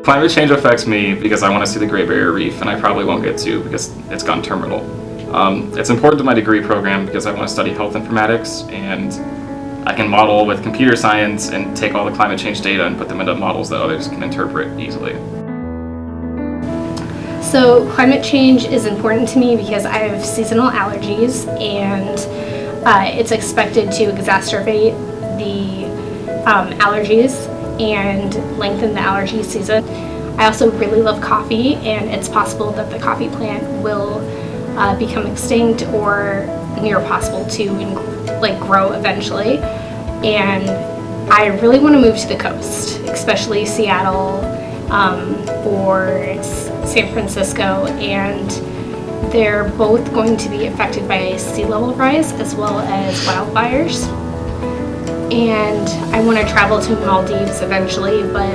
Climate change affects me because I want to see the Great Barrier Reef, and I probably won't get to because it's gone terminal. It's important to my degree program because I want to study health informatics, and I can model with computer science and take all the climate change data and put them into models that others can interpret easily. So climate change is important to me because I have seasonal allergies, and it's expected to exacerbate the allergies and lengthen the allergy season. I also really love coffee, and it's possible that the coffee plant will become extinct or near possible to grow eventually. And I really want to move to the coast, especially Seattle or San Francisco, and they're both going to be affected by sea level rise as well as wildfires. And I want to travel to Maldives eventually, but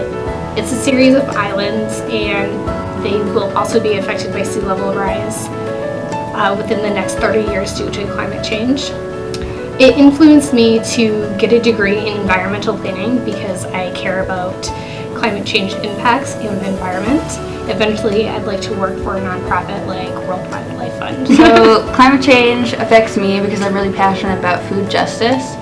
it's a series of islands, and they will also be affected by sea level rise within the next 30 years due to climate change. It influenced me to get a degree in environmental planning because I care about climate change impacts in the environment. Eventually, I'd like to work for a nonprofit like World Wildlife Fund. So climate change affects me because I'm really passionate about food justice,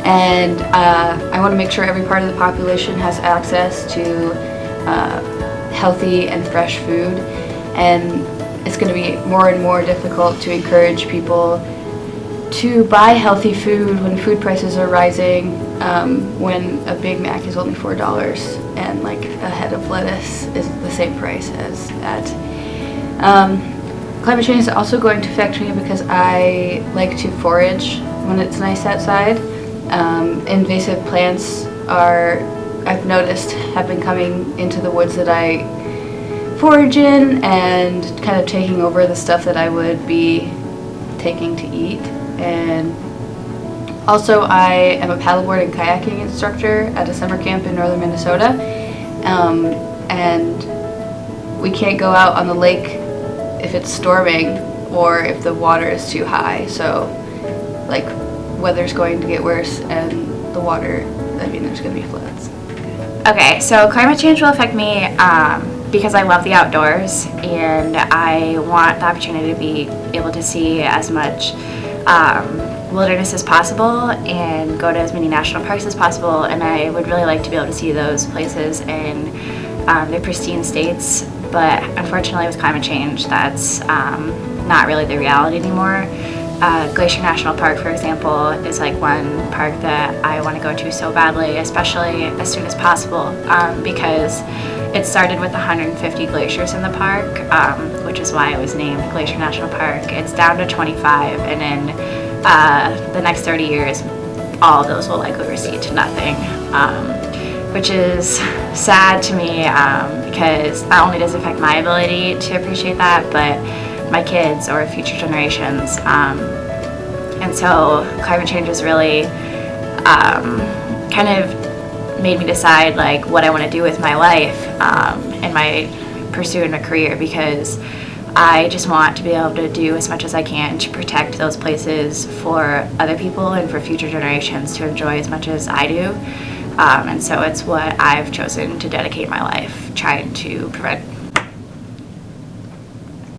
and I want to make sure every part of the population has access to healthy and fresh food, and it's going to be more and more difficult to encourage people to buy healthy food when food prices are rising, when a Big Mac is only $4 and like a head of lettuce is the same price as that. Climate change is also going to affect me because I like to forage when it's nice outside. Invasive plants I've noticed, have been coming into the woods that I forage in and kind of taking over the stuff that I would be taking to eat. And also I am a paddleboard and kayaking instructor at a summer camp in northern Minnesota, and we can't go out on the lake if it's storming or if the water is too high, so like weather's going to get worse and the water, there's going to be floods. Okay, so climate change will affect me because I love the outdoors, and I want the opportunity to be able to see as much wilderness as possible and go to as many national parks as possible, and I would really like to be able to see those places in their pristine states, but unfortunately with climate change that's not really the reality anymore. Glacier National Park, for example, is like one park that I want to go to so badly, especially as soon as possible, because it started with 150 glaciers in the park, which is why it was named Glacier National Park. It's down to 25, and in the next 30 years, all of those will likely recede to nothing, which is sad to me because not only does it affect my ability to appreciate that, but my kids or future generations. And so climate change has really kind of made me decide like what I want to do with my life and my pursuit in a career, because I just want to be able to do as much as I can to protect those places for other people and for future generations to enjoy as much as I do. And so it's what I've chosen to dedicate my life, trying to prevent